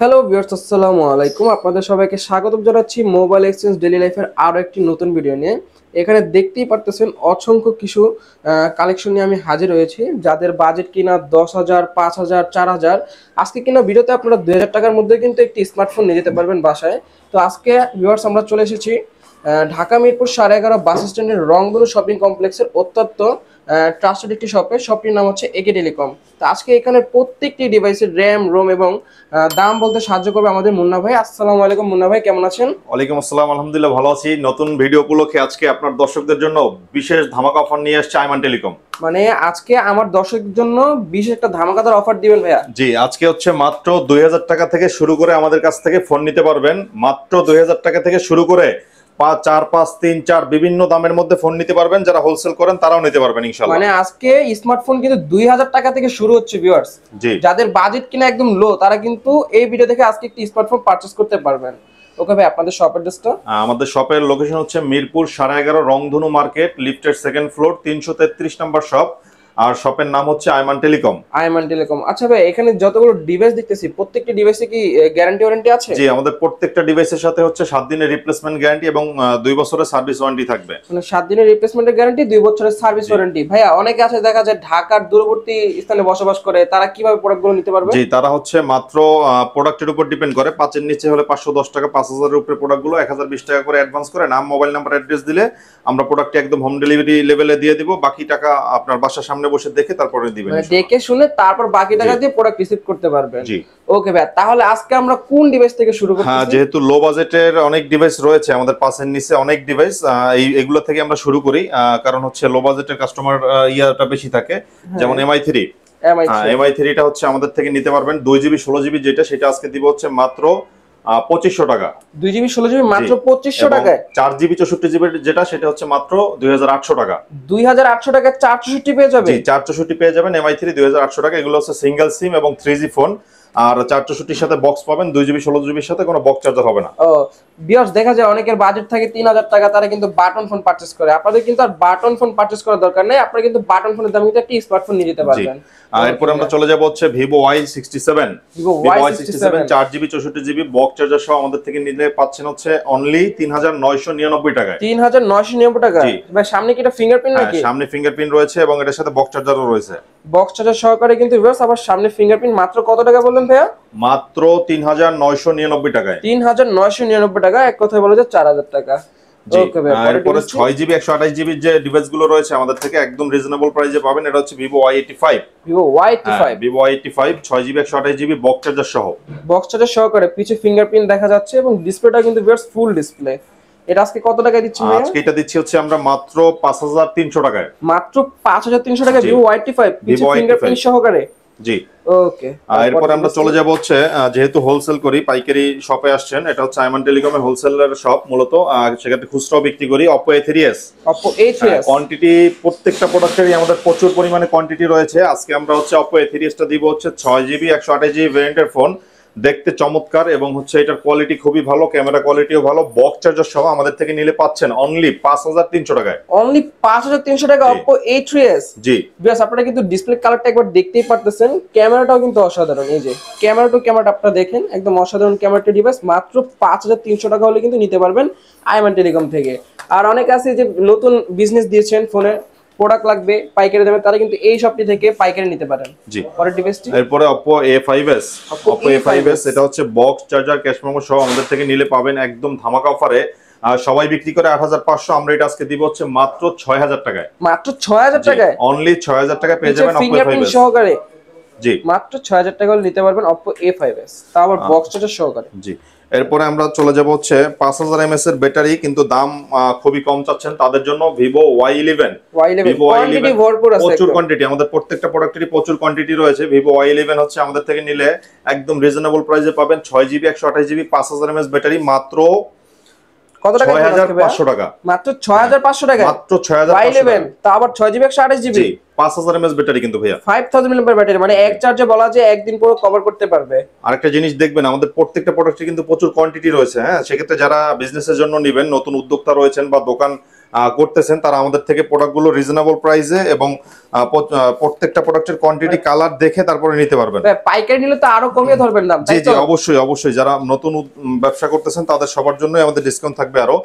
Hello viewers, আসসালামু আলাইকুম। আপনাদের সবাইকে স্বাগত জানাচ্ছি মোবাইল এক্সচেঞ্জ ডেইলি লাইফের আরও একটি নতুন ভিডিও নিয়ে। এখানে দেখতেই পারতেছেন অসংখ্য কিছু কালেকশন নিয়ে আমি হাজির হয়েছি। যাদের বাজেট কিনা 10,000, 5,000, 4,000, আজকে কিনা ভিডিওতে আপনারা 2,000 টাকার মধ্যে কিন্তু একটি স্মার্টফোন নিয়ে যেতে পারবেন বাসায়। তো আজকে ভিউয়ার্স আমরা চলে এসেছি ঢাকা মিরপুর 11.5 বাস স্ট্যান্ডের রংধনু শপিং কমপ্লেক্সের অত্যন্ত ট্রাস্টেড একটি শপটির নাম হচ্ছে একে টেলিকম। তো আজকে এখানে প্রত্যেকটি ডিভাইসের র্যাম, রোম এবং দাম বলতে সাহায্য করবে আমাদের মুন্না ভাই। আসসালামু আলাইকুম মুন্না ভাই, কেমন আছেন? ওয়ালাইকুম আসসালাম, আলহামদুলিল্লাহ ভালো আছি। নতুন ভিডিও উপলক্ষে আজকে আপনার দর্শকদের জন্য বিশেষ ধামাকা অফার নিয়ে আসছে আইমান টেলিকম। মানে আজকে আমার দর্শকদের জন্য বিশেষ একটা ধামাকাদার অফার দিবেন ভাইয়া? জি, আজকে হচ্ছে মাত্র 2,000 টাকা থেকে শুরু করে আমাদের কাছ থেকে ফোন নিতে পারবেন। মাত্র 2,000 টাকা থেকে শুরু করে 5, 4, 5, 3, 4 বিভিন্ন দামের মধ্যে ফোন নিতে পারবেন। যারা হোলসেল করেন তারাও নিতে পারবেন ইনশাআল্লাহ। মানে আজকে স্মার্টফোন কিন্তু 2,000 টাকা থেকে শুরু হচ্ছে ভিউয়ার্স। জি, যাদের বাজেট কিনা একদম লো তারা কিন্তু এই ভিডিও থেকে আজকে একটি স্মার্টফোন পারচেজ করতে পারবেন। ওকে ভাই, আপনাদের শপ অ্যাড্রেসটা? আমাদের শপের লোকেশন হচ্ছে মিরপুর 11.5 রংধনু মার্কেট, লিফটের সেকেন্ড ফ্লোর, 333 নম্বর শপ। আর শপের নাম হচ্ছে আইমান টেলিকম। আইমান টেলিকম। আচ্ছা ভাই, এখানে যতগুলো ডিভাইস দেখতেছি প্রত্যেকটি ডিভাইসে কি গ্যারান্টি ওয়ারেন্টি আছে? জি, আমাদের প্রত্যেকটা ডিভাইসের সাথে হচ্ছে 7 দিনের রিপ্লেসমেন্ট গ্যারান্টি এবং 2 বছরের সার্ভিস ওয়ারেন্টি থাকবে। মানে 7 দিনের রিপ্লেসমেন্টের গ্যারান্টি, 2 বছরের সার্ভিস ওয়ারেন্টি। ভাইয়া অনেকে আছে দেখা যায় ঢাকার দূরবর্তী স্থানে বসবাস করে, তারা কিভাবে প্রোডাক্টগুলো নিতে পারবে? জি, তারা হচ্ছে মাত্র প্রোডাক্টের উপর ডিপেন্ড করে। 5 এর নিচে হলে 510 টাকা, 5,000 এর উপরে প্রোডাক্টগুলো 1,020 টাকা করে অ্যাডভান্স করে নাম, মোবাইল নাম্বার, অ্যাড্রেস দিলে আমরা প্রোডাক্টটি একদম হোম ডেলিভারি লেভেলে দিয়ে দিব। বাকি টাকা আপনার বাসার সামনে বসে দেখে তারপরে দিবেন, মানে দেখে শুনে তারপর বাকি টাকা দিয়ে প্রোডাক্ট রিসিভ করতে পারবেন। জি। ওকে ভাই, তাহলে আজকে আমরা কোন ডিভাইস থেকে শুরু করতেছি? হ্যাঁ, যেহেতু লো বাজেটের অনেক ডিভাইস রয়েছে আমাদের 5 এর নিচে অনেক ডিভাইস, এগুলো থেকে আমরা শুরু করি। কারণ হচ্ছে লো বাজেটের কাস্টমার ইয়াটা বেশি থাকে। যেমন MI3। MI3টা হচ্ছে আমাদের থেকে নিতে পারবেন 2GB 16GB, যেটা সেটা আজকে দিব হচ্ছে মাত্র 2,500 টাকা। 2GB 16GB মাত্র 2,500 টাকায়। 4GB 64GB যেটা সেটা হচ্ছে মাত্র 2,800 টাকা। 2,800 টাকায় 464 পেয়ে যাবে? জি, 464 পেয়ে যাবেন। MI3 2,800 টাকা। এগুলো হচ্ছে সিঙ্গেল সিম এবং 3G ফোন। আর 464 সাথে বক্স পাবেন, 2GB 16GBর সাথে কোনো বক্স চার্জার হবে না। ও ভিউয়ার্স, দেখা যায় অনেকের বাজেট থাকে 3,000 টাকা, তারা কিন্তু বাটন ফোন পারচেজ করে। আপনাদের কিন্তু আর বাটন ফোন পারচেজ করার দরকার নেই, আপনারা কিন্তু বাটন ফোনের দামে কিন্তু একটি স্মার্টফোন নিয়ে যেতে পারবেন। আর এরপর আমরা চলে যাব হচ্ছে Vivo Y67। Vivo Y67 4GB 64GB box charger সহ আমাদের থেকে নিলে পাচ্ছেন হচ্ছে অনলি 3,999 টাকায়। 3,999 টাকা। ভাই সামনে কি এটা ফিঙ্গারপ্রিন্ট নাকি? সামনে ফিঙ্গারপ্রিন্ট রয়েছে এবং এটার সাথে বক্স চার্জারও রয়েছে। বক্স চার্জার সহকারে কিন্তু ভিউয়ার্স। আবার সামনে ফিঙ্গারপ্রিন্ট। মাত্র কত টাকা বললেন ভাইয়া? মাত্র 3,999 টাকায়। 3,999 টাকা। এক কথায় বলা যায় 4,000 টাকা। ওকে ভাই, এরপরে 6GB 128GB যে ডিভাইসগুলো রয়েছে আমাদের থেকে একদম রিজনেবল প্রাইসে পাবেন। এটা হচ্ছে Vivo Y85। Vivo Y85। Vivo Y85 6GB 128GB box charger সহ। বক্স চার্জার সহকারে পিছে ফিঙ্গারপ্রিন্ট দেখা যাচ্ছে এবং ডিসপ্লেটা কিন্তু ভিউয়ার্স ফুল ডিসপ্লে। এটা আজকে কত টাকায় দিচ্ছি ভাইয়া? আজকে এটা দিচ্ছি হচ্ছে আমরা মাত্র 5,300 টাকায়। মাত্র 5,300 টাকায় Vivo Y85 পিছে Vivo ফিঙ্গারপ্রিন্ট Y85 সহকারে। জি। ওকে, এরপর আমরা চলে যাব হচ্ছে যেহেতু হোলসেল করি, পাইকারি শপে আসছেন। এটা হচ্ছে আইমান টেলিকমের হোলসেলের শপ মূলত। সেখানে খুচরাও বিক্রি করি। Oppo A3s। Oppo A3s quantity প্রত্যেকটা প্রোডাক্টেরই আমাদের প্রচুর পরিমাণে কোয়ান্টিটি রয়েছে। আজকে আমরা হচ্ছে Oppo A3s টা দিব হচ্ছে 6GB 128GB ভেরিয়েন্টের ফোন। দেখতে চমৎকার এবং হচ্ছে এটার কোয়ালিটি খুবই ভালো, ক্যামেরা কোয়ালিটিও ভালো। বক্স চার্জার সহ আমাদের থেকে নিলে পাচ্ছেন অনলি 5,300 টাকায়। অনলি 5,300 টাকা Oppo A3s। জি ভিউয়ার্স, আপনারা কিন্তু ডিসপ্লে কালারটা একবার দেখতেই পারতেছেন। ক্যামেরাটাও কিন্তু অসাধারণ। এই যে ক্যামেরাটা আপনারা দেখেন, একদম অসাধারণ ক্যামেরাটা ডিভাইস। মাত্র 5,300 টাকা হলে কিন্তু নিতে পারবেন আইমান টেলিকম থেকে। আর অনেক আছে যে নতুন বিজনেস দিয়েছেন, ফোনে প্রোডাক্ট লাগবে পাইকারি দামে, তারা কিন্তু এই শপটি থেকে পাইকারি নিতে পারেন। জি। পরের ডিভাইসটি এরপরে Oppo A5s। Oppo A5s এটা হচ্ছে বক্স চার্জার, ক্যাশ মেমো সহ আমাদের থেকে নিলে পাবেন একদম ধামাকা অফারে। সবাই বিক্রি করে 8,500, আমরা এটা আজকে দিব হচ্ছে মাত্র 6,000 টাকায়। মাত্র 6,000 টাকায় অনলি 6,000 টাকায় পেয়ে যাবেন Oppo ফিঙ্গারপ্রিন্ট A5s সহকারে। জি, মাত্র 6,000 টাকা হলে নিতে পারবেন Oppo A5s, তাও আবার বক্স চার্জার সহকারে। জি। এরপরে আমরা চলে যাব হচ্ছে 5,000 mAh এর ব্যাটারি, কিন্তু দাম খুবই কম চাচ্ছেন তাদের জন্য Vivo Y11। Vivo Y11 প্রচুর কোয়ান্টিটি, আমাদের প্রত্যেকটা প্রোডাক্টেরই প্রচুর কোয়ান্টিটি রয়েছে। Vivo Y11 হচ্ছে আমাদের থেকে নিলে একদম রিজনেবল প্রাইসে পাবেন 6GB 128GB 5,000 mAh ব্যাটারি মাত্র কত টাকা? 6,500 টাকা। মাত্র 6,500 টাকা। মাত্র 6,500 Y11 তা আবার 6GB 128GB। জি, 5,000 mAh ব্যাটারি কিন্তু ভাইয়া। 5000 mAh ব্যাটারি, মানে এক চার্জে বলা যায় একদিন পুরো কভার করতে পারবে। আরেকটা জিনিস দেখবেন, আমাদের প্রত্যেকটা প্রোডাক্টে কিন্তু প্রচুর কোয়ান্টিটি রয়েছে। হ্যাঁ, সেক্ষেত্রে যারা বিজনেসের জন্য নেবেন, নতুন উদ্যোক্তা রয়েছেন বা দোকান করতেছেন তারা আমাদের থেকে প্রোডাক্টগুলো রিজনেবল প্রাইসে এবং প্রত্যেকটা প্রোডাক্টের কোয়ান্টিটি কালার দেখে তারপরে নিতে পারবেন। পাইকারি নিলে তো আরো কমিয়ে ধরবেন দাম। জি জি অবশ্যই অবশ্যই, যারা নতুন ব্যবসা করতেছেন তাদের সবার জন্যই আমাদের ডিসকাউন্ট থাকবে আরো।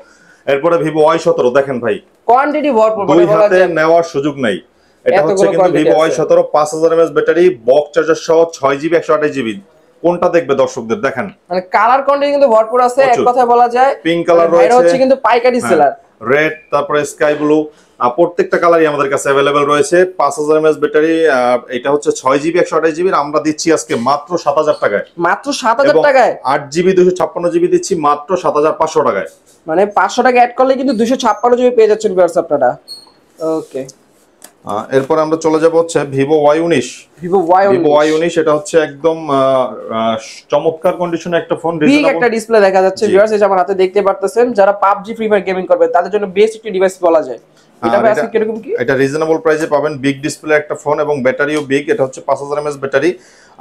এরপরে ভিভো Y17 দেখেন ভাই, কোয়ান্টিটি ভরপুর, দুই হাতে নেওয়ার সুযোগ নাই। এটা হচ্ছে কিন্তু Vivo Y17 5000 mAh battery, box charger সহ 6GB 128GB। কোনটা দেখবে দর্শকদের দেখেন, মানে কালার কোয়ান্টিটি কিন্তু ভরপুর আছে, এক কথায় বলা যায়। পিঙ্ক কালার রয়েছে, এটা হচ্ছে কিন্তু পাইকারি সেলার। রেড, তারপরে স্কাই ব্লু, প্রত্যেকটা কালারই আমাদের কাছে अवेलेबल রয়েছে। 5000 mAh ব্যাটারি, এটা হচ্ছে 6GB 128GB, আমরা দিচ্ছি আজকে মাত্র 7000 টাকায়। মাত্র 7000 টাকায়। 8GB 256GB দিচ্ছি মাত্র 7500 টাকায়। মানে 500 টাকা অ্যাড করলে কিন্তু 256GB পেয়ে যাচ্ছেন ভিউয়ার্স আপনারা। ওকে, এরপর আমরা চলে যাব হচ্ছে ভিভো Y19। ভিভো Y19 এটা হচ্ছে একদম চমৎকার কন্ডিশনে একটা ফোন, বিগ একটা ডিসপ্লে দেখা যাচ্ছে ভিউয়ার্স, এই যে আমার হাতে দেখতে পারতেছেন। যারা PUBG ফ্রি ফায়ার গেমিং করবে তাদের জন্য বেস্ট একটা ডিভাইস বলা যায়। এটা ভাই আজকে কিরকম কি? এটা রিজনেবল প্রাইসে পাবেন, বিগ ডিসপ্লে একটা ফোন এবং ব্যাটারিও বিগ। এটা হচ্ছে 5000 mAh ব্যাটারি,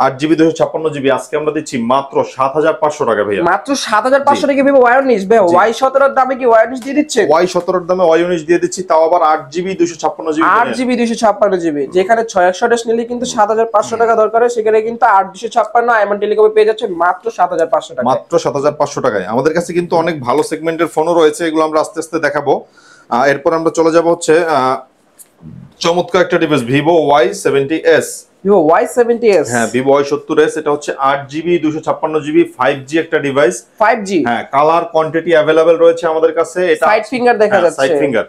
8GB 256GB। আজকে আমরা দিচ্ছি মাত্র 7500 টাকা ভাইয়া। মাত্র 7500 টাকা ভিভো Y19 ভাই। Y17 এর দামে কি Y19 দিয়ে দিচ্ছে? Y17 এর দামে Y19 দিয়ে দিচ্ছি, তাও আবার 8GB 256GB। 8GB 256GB, যেখানে 628 নিলে কিন্তু 7500 টাকা দরকার হয়, সেখানে কিন্তু 8256 আইমন টেলিকমে পেয়ে যাচ্ছে মাত্র 7500 টাকা। মাত্র 7500 টাকায়। আমাদের কাছে কিন্তু অনেক ভালো সেগমেন্টের ফোনও রয়েছে, এগুলো আমরা আস্তে আস্তে দেখাবো। এরপর আমরা চলে যাব হচ্ছে চমৎকার একটা device Vivo Y70s। Vivo Y70s, হ্যাঁ ভিভো Y70s। এটা হচ্ছে 8GB 256GB 5G একটা ডিভাইস। 5G, হ্যাঁ কালার কোয়ান্টিটি अवेलेबल রয়েছে আমাদের কাছে। এটা সাইড ফিঙ্গার দেখা যাচ্ছে, সাইড ফিঙ্গার।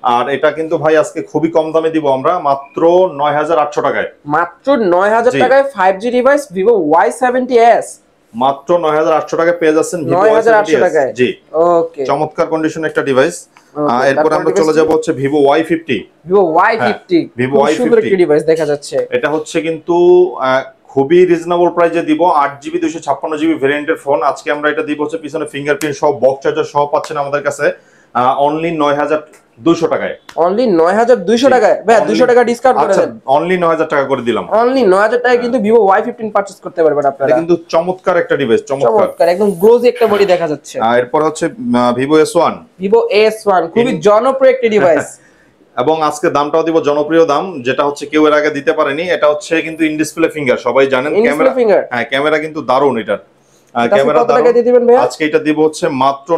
আর এটা কিন্তু ভাই আজকে খুবই কম দামে দিব আমরা, মাত্র 9800 টাকায়। মাত্র 9000 টাকায় 5G ডিভাইস ভিভো Y70s, মাত্র 9800 টাকায় পেয়ে যাচ্ছেন ভিভো 9800 টাকায়। জি ওকে, চমৎকার কন্ডিশনে একটা ডিভাইস। এরপর আমরা চলে যাব হচ্ছে Vivo Y50। Vivo Y50, Vivo Y50 সুন্দর একটা ডিভাইস দেখা যাচ্ছে। এটা হচ্ছে কিন্তু খুবই রিজনেবল প্রাইসে দিব, 8GB 256GB ভেরিয়েন্টের ফোন। আজকে আমরা এটা দিব হচ্ছে পিছনে ফিঙ্গারপ্রিন্ট সহ, বক্স চার্জার সহ পাচ্ছেন আমাদের কাছে অনলি 9200 টাকায়। অনলি 9200 টাকায় ভাই, 200 টাকা ডিসকাউন্ট করে দেন। অনলি 9000 টাকা করে দিলাম। অনলি 9000 টাকায় কিন্তু ভিভো Y15 পারচেজ করতে পারবেন আপনারা। এটা কিন্তু চমৎকার একটা ডিভাইস, চমৎকার একদম গ্লোজি একটা বডি দেখা যাচ্ছে। এরপর হচ্ছে ভিভো S1। ভিভো S1 খুবই জনপ্রিয় একটা ডিভাইস এবং আজকে দামটাও দিব জনপ্রিয় দাম, যেটা হচ্ছে কেউ এর আগে দিতে পারেনি। এটা হচ্ছে কিন্তু ইন ডিসপ্লে ফিঙ্গার, সবাই জানেন। ক্যামেরা, হ্যাঁ ক্যামেরা কিন্তু দারুণ। এটার ক্যামেরা দারুণ। আজকে এটা দিব হচ্ছে মাত্র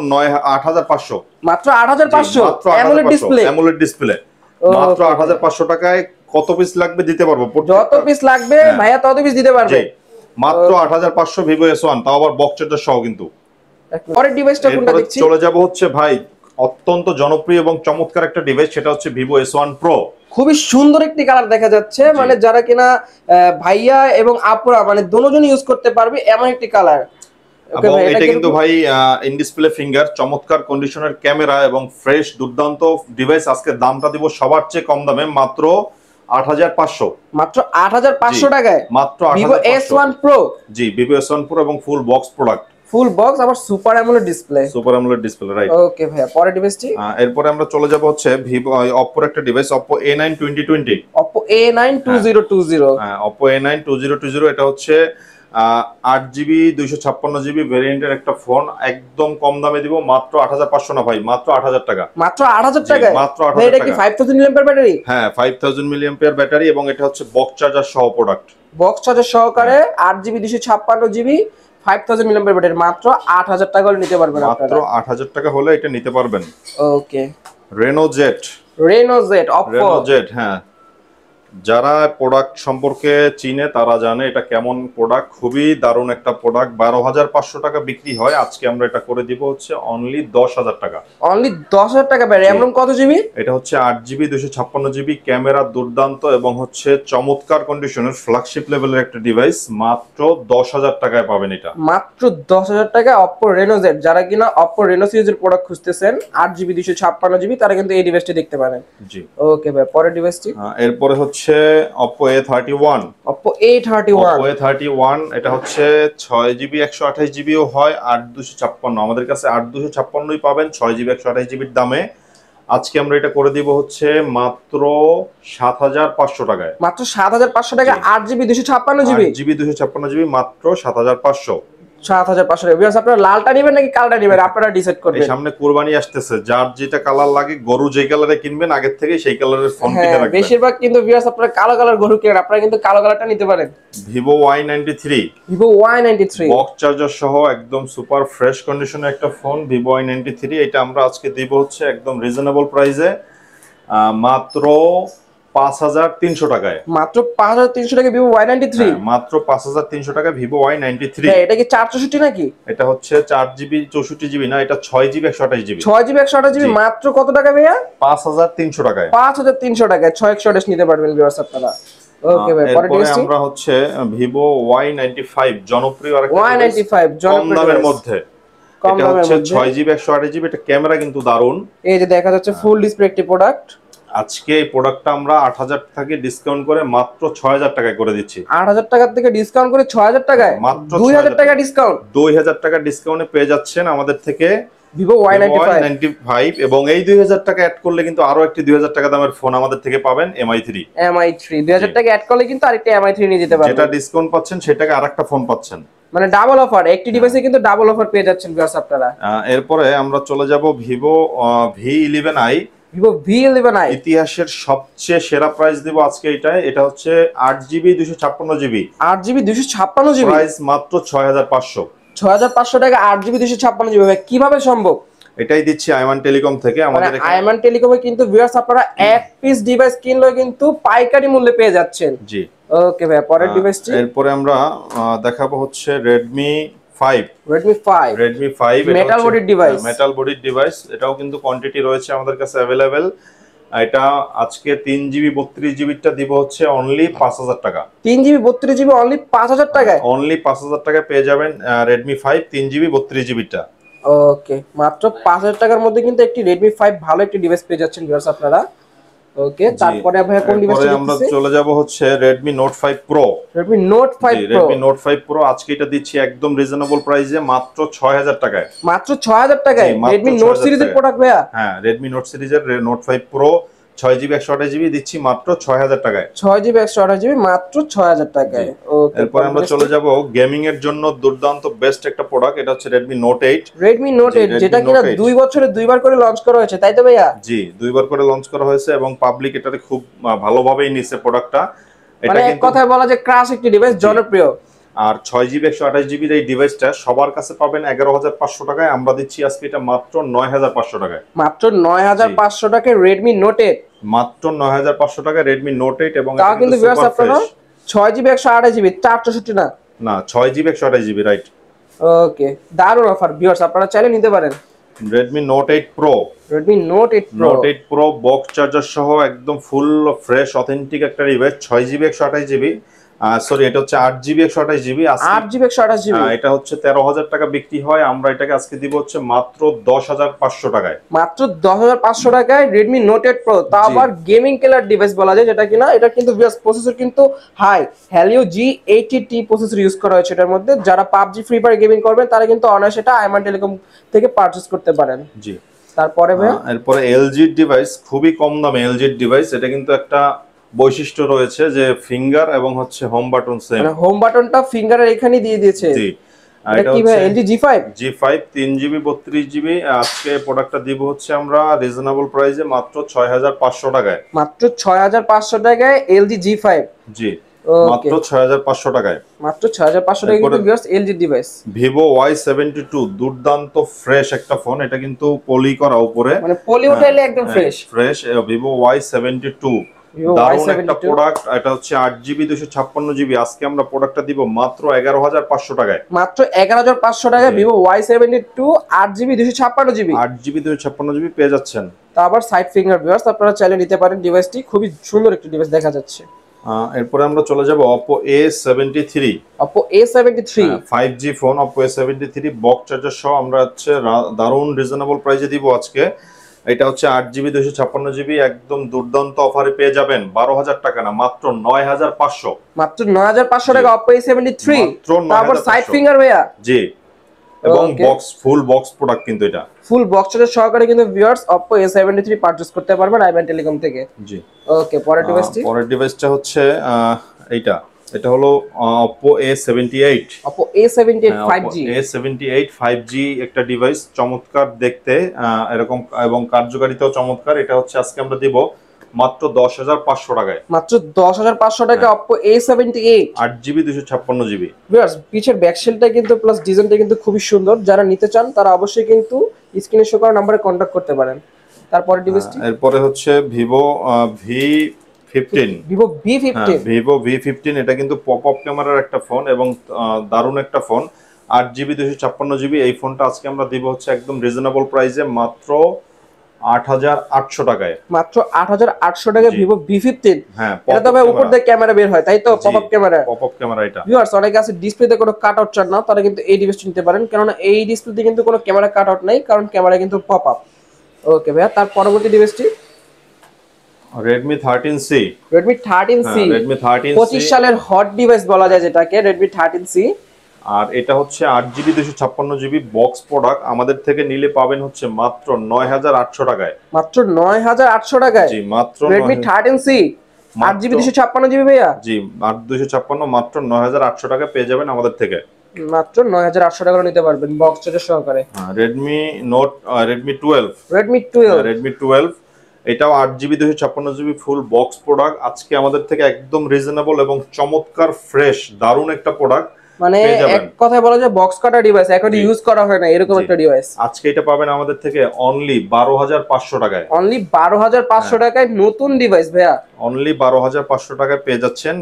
8500। মাত্র 8500 অ্যামোলেড ডিসপ্লে, অ্যামোলেড ডিসপ্লে মাত্র 8500 টাকায়। কত পিস লাগবে দিতে পারবো, যত পিস লাগবে ভাইয়া তত পিস দিতে পারবে। মাত্র 8500 ভিভো S1, তাও আবার বক্স চার্জার সহ কিন্তু। পরের ডিভাইসটা কোনটা দেখছি? চলে যাব হচ্ছে ভাই অত্যন্ত জনপ্রিয় এবং চমৎকার একটা ডিভাইস, সেটা হচ্ছে ভিভো S1 Pro। খুবই সুন্দর একটি কালার দেখা যাচ্ছে, মানে যারা কিনা ভাইয়া এবং আপুরা মানে দুজন ইউজ করতে পারবে এমন একটি কালার। এবং এটা কিন্তু ভাই ইন ডিসপ্লে ফিঙ্গার, চমৎকার কন্ডিশনের ক্যামেরা এবং ফ্রেশ দুর্দান্ত ডিভাইস। আজকে দামটা দিব সবার চেয়ে কম দামে, মাত্র 8500। মাত্র 8500 টাকায় মাত্র ভিভো S1 Pro। জি ভিভো S1 Pro এবং full box product, full box আবার super AMOLED display. Super AMOLED display, right. Okay ভাইয়া, পরের ডিভাইসটি। এরপর আমরা চলে যাব হচ্ছে ভিভো Oppo একটা ডিভাইস, Oppo A9 2020। Oppo A9 2020। হ্যাঁ Oppo A9 2020। এটা হচ্ছে 8GB 256GB ভেরিয়েন্টের একটা ফোন, একদম কম দামে দিব, মাত্র 8500 না ভাই, মাত্র 8000 টাকা। মাত্র 8000 টাকায়, মাত্র 8000 টাকা। এটা কি 5000 mAh ব্যাটারি? হ্যাঁ 5000 mAh ব্যাটারি, এবং এটা হচ্ছে বক্স চার্জার সহ প্রোডাক্ট, বক্স চার্জার সহকারে 8GB 256GB 5000 mAh ব্যাটারি, মাত্র 8000 টাকা হলে নিতে পারবেন আপনারা। মাত্র 8000 টাকা হলে এটা নিতে পারবেন। ওকে, Reno Z। Oppo Reno Z, হ্যাঁ যারা প্রোডাক্ট সম্পর্কে চিনে তারা জানে এটা কেমন প্রোডাক্ট, খুবই দারুণ একটা প্রোডাক্ট। 12500 টাকা বিক্রি হয়, আজকে আমরা এটা করে দিব হচ্ছে অনলি 10000 টাকা। অনলি 10000 টাকা ভাই। র‍্যাম কত জিবি? এটা হচ্ছে 8GB 256GB, ক্যামেরা দুর্দান্ত এবং হচ্ছে চমৎকার কন্ডিশনের ফ্ল্যাগশিপ লেভেলের একটা ডিভাইস। মাত্র 10000 টাকায় পাবেন এটা, মাত্র 10000 টাকা Oppo Reno Z। যারা কিনা Oppo Reno সিরিজের প্রোডাক্ট খুঁজতেছেন 8GB 256GB, তারা কিন্তু এই ডিভাইসটি দেখতে পারেন। জি ওকে ভাই, পরের ডিভাইসটি। এরপরে হচ্ছে Oppo A31। Oppo A31, এটা হচ্ছে 6GB 128GB ও হয়, 8256। আমাদের কাছে 8256ই পাবেন 6GB 128GBর দামে। আজকে আমরা এটা করে দিব হচ্ছে মাত্র 7500 টাকায়। মাত্র 7500 টাকা 8GB 256GB। 8GB 256GB মাত্র 7500। 7500 টাকা। ভিউয়ার্স আপনারা লালটা নেবেন নাকি কালোটা নেবেন আপনারা ডিসাইড করবেন। এই সামনে কুরবানি আসতেছে, যার যেটা কালার লাগে, গরু যে কালারে কিনবেন আগের থেকে সেই কালারের ফোন কিনে রাখবেন। বেশিরভাগ কিন্তু ভিউয়ার্স আপনারা কালো কালার গরু কিনেন, আপনারা কিন্তু কালো কালারটা নিতে পারেন। Vivo Y93, Vivo Y93 box charger সহ একদম সুপার ফ্রেশ কন্ডিশনের একটা ফোন Vivo Y93। এটা আমরা আজকে দিব হচ্ছে একদম রিজনেবল প্রাইসে, মাত্র 5300 টাকায়। মাত্র 5300 টাকা Vivo Y93, মাত্র 5300 টাকা Vivo Y93। এটা কি 464 নাকি? এটা হচ্ছে 4GB 64GB না, এটা 6GB 128GB। 6GB 128GB মাত্র কত টাকা ভাইয়া? 5300 টাকায়। 5300 টাকায় 6 নিতে পারবেন ভিউয়ার্স আপনারা। ওকে ভাই, পরে আমরা হচ্ছে Vivo Y95, জনপ্রিয় আরেকটা Y95 কম দামের মধ্যে। এটা হচ্ছে 6GB 128GB। এটা ক্যামেরা কিন্তু দারুন, এই যে দেখা যাচ্ছে ফুল ডিসপ্লে একটি প্রোডাক্ট। আজকে এই প্রোডাক্টটা আমরা 8000 থেকে ডিসকাউন্ট করে মাত্র 6000 টাকায় করে দিচ্ছি। 8000 টাকা থেকে ডিসকাউন্ট করে 6000 টাকায়, মাত্র 2000 টাকা ডিসকাউন্ট। 2000 টাকা ডিসকাউন্টে পেয়ে যাচ্ছেন আমাদের থেকে Vivo Y95। এবং এই 2000 টাকা অ্যাড করলে কিন্তু আরো একটি 2000 টাকা দামের ফোন আমাদের থেকে পাবেন, MI3। 2000 টাকা অ্যাড করলে কিন্তু আরেকটা MI3 নিয়ে যেতে পারবেন। যেটা ডিসকাউন্ট পাচ্ছেন সেটাকে আরেকটা ফোন পাচ্ছেন, মানে ডাবল অফার, একটি ডিভাইসে কিন্তু ডাবল অফার পেয়ে যাচ্ছেন ভিউয়ার্স আপনারা। এরপরে আমরা চলে যাব Vivo V11i। Vivo V11i ইতিহাসের সবচেয়ে সেরা প্রাইস দেব আজকে এটাই। এটা হচ্ছে 8GB 256GB। 8GB 256GB price মাত্র 6500। 6500 টাকা 8GB 256GB ভাই কিভাবে সম্ভব? এটাই দিচ্ছি আইমান টেলিকম থেকে। আমাদের আইমান টেলিকমে কিন্তু ভিউয়ার্স আপনারা এক পিস ডিভাইস কিনলে কিন্তু পাইকারি মূল্যে পেয়ে যাচ্ছেন। জি ওকে ভাই, পরের ডিভাইসটি এরপরে আমরা দেখাবো হচ্ছে Redmi 5। Redmi 5 মেটাল বডির ডিভাইস, মেটাল বডির ডিভাইস। এটাও কিন্তু কোয়ান্টিটি রয়েছে আমাদের কাছে अवेलेबल। এটা আজকে 3GB 32GB টা দিব হচ্ছে অনলি 5000 টাকা। 3GB 32GB অনলি 5000 টাকায়, অনলি 5000 টাকায় পেয়ে যাবেন Redmi 5 3GB 32GB টা। ওকে মাত্র 5000 টাকার মধ্যে কিন্তু একটি Redmi 5 ভালো একটি ডিভাইস পেয়ে যাচ্ছেন ভিউয়ার্স আপনারা। ওকে, তারপরে ভাই কোন ডিভাইসটা আমরা চলে যাব হচ্ছে Redmi Note 5 Pro। Redmi Note 5 Pro, Redmi Note 5 Pro আজকে এটা দিচ্ছি একদম রিজনেবল প্রাইসে মাত্র 6000 টাকায়। মাত্র 6000 টাকায় Redmi Note সিরিজের প্রোডাক্ট ভাইয়া। হ্যাঁ, Redmi Note সিরিজের Note 5 Pro 6GB 128GB দিচ্ছি মাত্র 6000 টাকায়। 6GB 128GB মাত্র 6000 টাকায়। ওকে, এরপর আমরা চলে যাব গেমিং এর জন্য দুর্দান্ত বেস্ট একটা প্রোডাক্ট। এটা হচ্ছে Redmi Note 8। Redmi Note 8 যেটা কিনা 2 বছরে দুইবার করে লঞ্চ করা হয়েছে, তাই তো ভাইয়া? জি, দুইবার করে লঞ্চ করা হয়েছে এবং পাবলিক এটারে খুব ভালোভাবেই নিছে প্রোডাক্টটা। এটা কিন্তু কথায় বলা যায় ক্রাশ একটি ডিভাইস, জনপ্রিয়। আর 6GB 128GB এই ডিভাইসটা সবার কাছে পাবেন 11500 টাকায়। আমরা দিচ্ছি আজকে এটা মাত্র 9500 টাকায়। মাত্র 9500 টাকায় Redmi Note 8, মাত্র 9500 টাকায় Redmi Note 8। এবং তা কিন্তু ভিউয়ার্স আপনারা 6GB 128GB 464 না, 6GB 128GB রাইট। ওকে, দারুণ অফার ভিউয়ার্স, আপনারা চাইলে নিতে পারেন। Redmi Note 8 Pro, Redmi Note 8 Pro, Note 8 Pro box charger সহ একদম ফুল ফ্রেশ অথেন্টিক একটা ডিভাইস। 6GB 128GB, সরি এটা হচ্ছে 8GB 128GB। 8GB 128GB এটা হচ্ছে 13000 টাকা বিক্রি হয়, আমরা এটাকে আজকে দিব হচ্ছে মাত্র 10500 টাকায়। মাত্র 10500 টাকায় Redmi Note 8 Pro, তা আবার গেমিং কিলার ডিভাইস বলা যায় যেটা কিনা। এটা কিন্তু ভিউয়ার্স প্রসেসর কিন্তু high Helio G80T processor use করা হয়েছে এটার মধ্যে। যারা PUBG ফ্রি ফায়ার গেমিং করবেন তারা কিন্তু অনায়াসে এটা আইমান টেলিকম থেকে পারচেজ করতে পারেন। জি, তারপরে এরপরে LG ডিভাইস, খুবই কম দামে LG ডিভাইস। এটা কিন্তু একটা বৈশিষ্ট্য রয়েছে যে ফিঙ্গার এবং হচ্ছে হোম বাটন সেম, মানে হোম বাটনটা ফিঙ্গারের এখানেই দিয়ে দিয়েছে। জি, এটা কি ভাই LG G5 3GB 32GB। আজকে প্রোডাক্টটা দিব হচ্ছে আমরা রিজনেবল প্রাইসে মাত্র 6500 টাকায়। মাত্র 6500 টাকায় LG G5, জি মাত্র 6500 টাকায়। মাত্র 6500 টাকায় কিন্তু viewers LG device. Vivo Y72 দুর্দান্ত ফ্রেশ একটা ফোন। এটা কিন্তু পলি করা উপরে, মানে পলি উঠাইলে একদম ফ্রেশ Vivo Y72 দারুণ একটা প্রোডাক্ট। এটা হচ্ছে 8GB 256GB। আজকে আমরা প্রোডাক্টটা দিব মাত্র 11500 টাকায়। মাত্র 11500 টাকায় Vivo Y72 8GB 256GB 8GB 256GB পেয়ে যাচ্ছেন। তা আবার সাইড ফিঙ্গার ভিউয়ার্স, আপনারা চাইলে নিতে পারেন ডিভাইসটি, খুবই সুন্দর একটি ডিভাইস দেখা যাচ্ছে। এরপরে আমরা চলে যাব Oppo A73। Oppo A73 5G phone Oppo A73 box charger সহ আমরা হচ্ছে দারুণ রিজনেবল প্রাইসে দিব আজকে। এটা হচ্ছে 8GB 256GB একদম দুর্দান্ত অফারে পেয়ে যাবেন 12000 টাকা না, মাত্র 9500। মাত্র 9500 টাকা Oppo A73, তারপর সাইড ফিঙ্গার ভাইয়া। জি, এবং ফুল বক্স প্রোডাক্ট কিন্তু এটা ফুল বক্স চার্জার সহকারে কিন্তু ভিউয়ার্স Oppo A73 পারচেজ করতে পারবেন আইমান টেলিকম থেকে। জি, ওকে, পরের ডিভাইসটা হচ্ছে এইটা এটা হলো Oppo A78 Oppo A78 5G A78 5G একটা ডিভাইস, চমৎকার দেখতে এরকম এবং কার্যকারিতাও চমৎকার। এটা হচ্ছে আজকে আমরা দিব মাত্র 10,500 টাকায়। মাত্র 10,500 টাকা Oppo A78 8GB 256GB। Viewers পিছের ব্যাকশেলটা কিন্তু প্লাস ডিজাইনটা কিন্তু খুবই সুন্দর, যারা নিতে চান তারা অবশ্যই কিন্তু স্ক্রিনে শো করা নম্বরে কন্টাক্ট করতে পারেন। তারপরে ডিভাইসটি এরপরে হচ্ছে Vivo V15 Vivo V15 এটা কিন্তু পপ আপ ক্যামেরার একটা ফোন এবং দারুণ একটা ফোন, 8GB 256GB। এই ফোনটা আজকে আমরা দিব হচ্ছে একদম রিজনেবল প্রাইসে মাত্র 8,800 টাকায়। মাত্র 8,800 টাকায় Vivo V15। হ্যাঁ, এটা তবে উপর দিয়ে ক্যামেরা বের হয়, তাই তো? পপ আপ ক্যামেরা এটা। ভিউয়ার্স অনেকে আছে ডিসপ্লেতে কোনো কাট আউট চান না, তারা কিন্তু এই ডিভাইসটি নিতে পারেন, কারণ এই ডিসপ্লেতে কিন্তু কোনো ক্যামেরা কাট আউট নাই, কারণ ক্যামেরা কিন্তু পপ আপ। ওকে ভাইয়া, তার পরবর্তী ডিভাইসটি Redmi 13C। Redmi 13C 25 সালের হট ডিভাইস বলা যায় যেটাকে, Redmi 13C। আর এটা হচ্ছে 8GB 256GB বক্স প্রোডাক্ট, আমাদের থেকে নিলে পাবেন হচ্ছে মাত্র 9,800 টাকায়। মাত্র 9,800 টাকায়? জি, মাত্র Redmi 13C 8GB 256GB ভাইয়া? জি, 8/256 মাত্র 9,800 টাকা পেয়ে যাবেন আমাদের থেকে। মাত্র 9,800 টাকা নিতে পারবেন বক্স চার্জার সহকারে। Redmi 12 Redmi 12 এটাও 8GB 256GB ফুল বক্স প্রোডাক্ট, আজকে আমাদের থেকে একদম রিজনেবল এবং চমৎকার ফ্রেশ দারুণ একটা প্রোডাক্ট। মানে এক কথায় বলা যায় বক্স কাটা ডিভাইস, এখন ইউজ করা হয় না এরকম একটা ডিভাইস। আজকে এটা পাবেন আমাদের থেকে অনলি 12,500 টাকায়। অনলি 12,500 টাকায় নতুন ডিভাইস ভাইয়া, অনলি 12,500 টাকায় পেয়ে যাচ্ছেন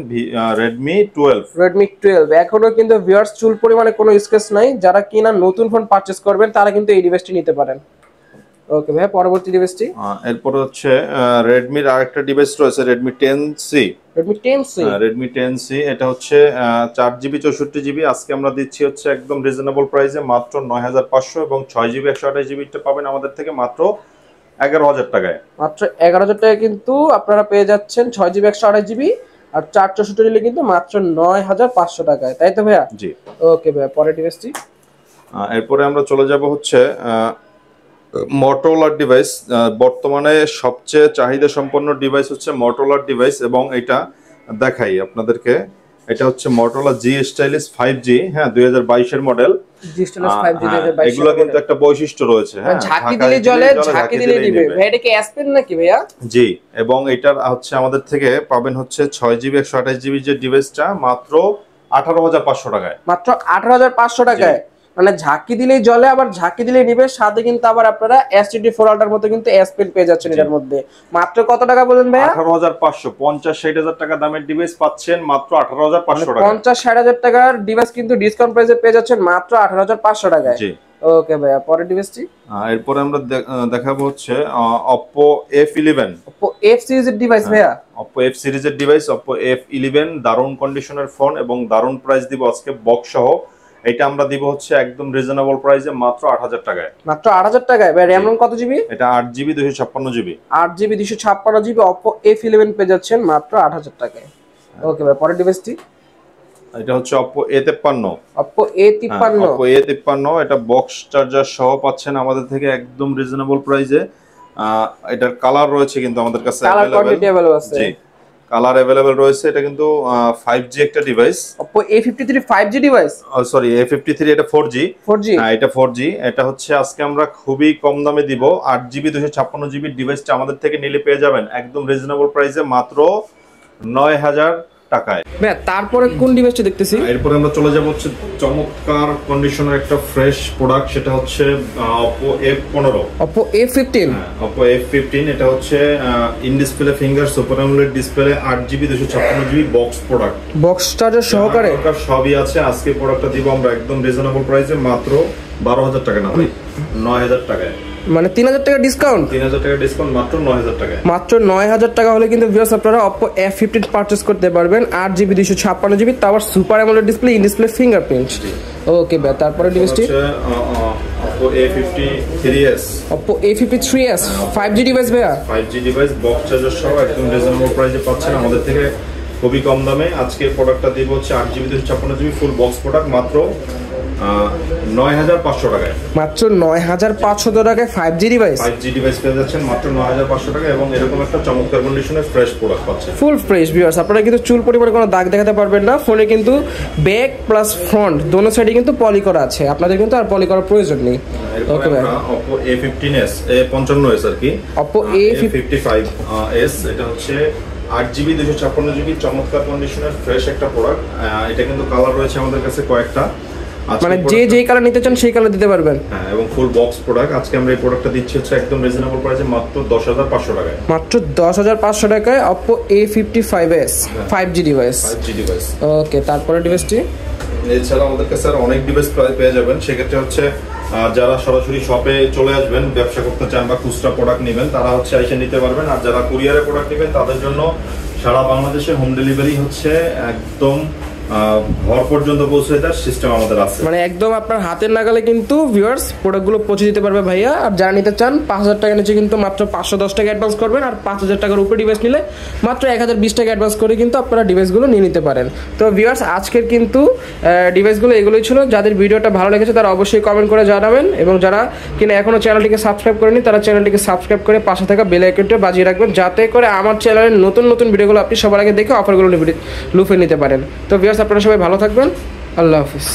Redmi 12। এখনো কিন্তু ভিউয়ার্স চুল পরিমাণে কোনো স্ক্র্যাচ নাই, যারা কিনা নতুন ফোন পারচেজ করবেন তারা কিন্তু এই ডিভাইসটি নিতে পারেন। ওকে ভাই, পরবর্তী ডিভাইসটি এরপর হচ্ছে Redmi এর আরেকটা ডিভাইস রয়েছে Redmi 10C। Redmi 10C এটা হচ্ছে 4GB 64GB, আজকে আমরা দিচ্ছি হচ্ছে একদম রিজনেবল প্রাইসে মাত্র 9,500 এবং 6GB 128GB টা পাবেন আমাদের থেকে মাত্র 11,000 টাকায়। মাত্র 11,000 টাকায় কিন্তু আপনারা পেয়ে যাচ্ছেন 6GB 128GB, আর 464 নিলে কিন্তু মাত্র 9,500 টাকায়, তাই তো ভাইয়া? জি। ওকে ভাইয়া, পরের ডিভাইসটি এরপরে আমরা চলে যাব হচ্ছে Motorola ডিভাইস। বর্তমানে সবচেয়ে চাহিদা সম্পন্ন ডিভাইস হচ্ছে Motorola ডিভাইস, এবং এটা দেখাই আপনাদেরকে। এটা হচ্ছে Motorola G Stylus 5G, হ্যাঁ 2022 এর মডেল। G Stylus 5G 2022 এগুলো কিন্তু একটা বৈশিষ্ট্য রয়েছে, হ্যাঁ ঝাঁকি দিলে জ্বলে, ঝাঁকি দিলে নিবে। ভাই এটা কি S Pen নাকি ভাইয়া? জি, এবং এটার হচ্ছে আমাদের থেকে পাবেন হচ্ছে 6GB 128GB যে ডিভাইসটা মাত্র 18,500 টাকায়। মাত্র 18,500 টাকায়, মানে ঝাঁকি দিলেই জ্বলে, আবার ঝাঁকি দিলেই নিবে, সাথে কিন্তু আবার আপনারা STD4 আল্ট্রার মতো কিন্তু S Pen পেয়ে যাচ্ছেন এর মধ্যে। মাত্র কত টাকা বলেন ভাইয়া? 18,500। 50-60,000 টাকা দামের ডিভাইস পাচ্ছেন মাত্র 18,500 টাকা। 50-60,000 টাকার ডিভাইস কিন্তু ডিসকাউন্ট প্রাইসে পেয়ে যাচ্ছেন মাত্র 18,500 টাকায়। জি। ওকে ভাইয়া, পরের ডিভাইসটি এরপরে আমরা দেখাবো হচ্ছে Oppo F11। Oppo F সিরিজের ডিভাইস ভাইয়া? Oppo F সিরিজের ডিভাইস Oppo F11 দারুণ কন্ডিশনের ফোন এবং দারুণ প্রাইস দিব আজকে বক্স সহ। এটা আমরা দিব হচ্ছে একদম রিজনেবল প্রাইসে মাত্র 8,000 টাকায়। মাত্র 8,000 টাকায় ভাই। র‍্যাম কত জিবি? এটা 8GB 256GB। 8GB 256GB Oppo F11 পেয়ে যাচ্ছেন মাত্র 8,000 টাকায়। ওকে ভাই, পরের ডিভাইসটি এটা হচ্ছে Oppo A53। Oppo A53 এটা বক্স চার্জার সহ পাচ্ছেন আমাদের থেকে একদম রিজনেবল প্রাইসে। এটার কালার রয়েছে কিন্তু আমাদের কাছে अवेलेबल আছে। জি, কালার अवेलेबल রয়েছে। এটা কিন্তু 5G একটা ডিভাইস। Oppo A53 5G device? Sorry, A53 এটা 4G। হ্যাঁ, এটা 4G। এটা হচ্ছে আজকে আমরা খুবই কম দামে দিব। 8GB 256GB ডিভাইসটা আমাদের থেকে নিলে পেয়ে যাবেন একদম রিজনেবল প্রাইসে মাত্র 9,000 টাকায়। ভাই তারপরে কোন ডিভাইসটা দেখতেছি? এরপর আমরা চলে যাব হচ্ছে চমৎকার কন্ডিশনের একটা ফ্রেশ প্রোডাক্ট, সেটা হচ্ছে Oppo F15। Oppo F15 Oppo F15 এটা হচ্ছে in display finger super AMOLED display 8GB 256GB box product, box charger সহকারে সবই আছে। আজকে প্রোডাক্টটা দিব আমরা একদম রিজনেবল প্রাইসে মাত্র 12,000 টাকা, না ভাই 9,000 টাকায়। মানে 3,000 টাকা ডিসকাউন্ট? 3,000 টাকা ডিসকাউন্ট মাত্র 9,000 টাকায়। মাত্র 9,000 টাকা হলে কিন্তু ভিউয়ার্স আপনারা Oppo F15 পারচেজ করতে পারবেন। 8GB 256GB, তারপর super AMOLED display, in display fingerprint. Okay ভাই, তারপরে ডিভাইসটি Oppo A53s। Oppo A53s 5G device ভাইয়া? 5G ডিভাইস বক্স চার্জার সহ একদম রিজনেবল প্রাইসে পাচ্ছেন আমাদের থেকে খুবই কম দামে। আজকে প্রোডাক্টটা দিব হচ্ছে 8GB 256GB ফুল বক্স প্রোডাক্ট মাত্র 9500 টাকায়, মাত্র 9500 টাকায় 5G ডিভাইস। 5G ডিভাইস পেয়ে যাচ্ছেন মাত্র 9500 টাকা এবং এরকম একটা চমৎকার কন্ডিশনের ফ্রেশ প্রোডাক্ট পাচ্ছেন, ফুল ফ্রেশ। ভিউয়ার্স আপনারা কিন্তু চুল পরিমাণে কোনো দাগ দেখাতে পারবেন না, ফোনে কিন্তু ব্যাক প্লাস ফ্রন্ট দোনো সাইডে কিন্তু পলি করা আছে, আপনাদের কিন্তু আর পলি করার প্রয়োজন নেই। ওকে ভাই, Oppo A15s A55s আর কি, Oppo A55s, এটা হচ্ছে 8GB 256GB চমৎকার কন্ডিশনের ফ্রেশ একটা প্রোডাক্ট। এটা কিন্তু কালার রয়েছে আমাদের কাছে কয়েকটা, মানে যে কালার নিতে চান সেই কালার দিতে পারবেন। হ্যাঁ, এবং ফুল বক্স প্রোডাক্ট। আজকে আমরা এই প্রোডাক্টটা দিচ্ছি হচ্ছে একদম রিজনেবল প্রাইসে মাত্র 10500 টাকায়, মাত্র 10500 টাকায় Oppo A55s 5G ডিভাইস। ওকে, তারপরে ডিভাইসটি এছাড়া আমাদের কাছে আর অনেক ডিভাইস পেয়ে যাবেন। সেক্ষেত্রে হচ্ছে যারা সরাসরি শপে চলে আসবেন, ব্যবসা করতে চান বা খুচরা প্রোডাক্ট নেবেন, তারা হচ্ছে এসে নিতে পারবেন। আর যারা কুরিয়ারে প্রোডাক্ট নেবেন তাদের জন্য সারা বাংলাদেশে হোম ডেলিভারি হচ্ছে একদম ঘর পর্যন্ত পৌঁছে দেওয়ার সিস্টেম আমাদের আছে, মানে একদম আপনার হাতের নাগালে কিন্তু ভিউয়ার্স প্রোডাক্টগুলো পৌঁছে দিতে পারবে ভাইয়া। আর যারা নিতে চান 5000 টাকা নিচে কিন্তু মাত্র 510 টাকা অ্যাডভান্স করবেন, আর 5000 টাকার উপরে ডিভাইস নিলে মাত্র 1020 টাকা অ্যাডভান্স করে কিন্তু আপনারা ডিভাইসগুলো নিয়ে নিতে পারেন। তো ভিউয়ার্স আজকের কিন্তু ডিভাইসগুলো এগুলোই ছিল। যাদের ভিডিওটা ভালো লেগেছে তারা অবশ্যই কমেন্ট করে জানাবেন, এবং যারা কিনা এখনো চ্যানেলটিকে সাবস্ক্রাইব করেনি তারা চ্যানেলটিকে সাবস্ক্রাইব করে পাশে থাকা বেল আইকনটা বাজিয়ে রাখবেন, যাতে করে আমার চ্যানেলের নতুন নতুন ভিডিওগুলো আপনি সবার আগে দেখে অফারগুলো লুফে নিতে পারেন। তো ভিউয়ার্স আপনারা সবাই ভালো থাকবেন, আল্লাহ হাফিজ।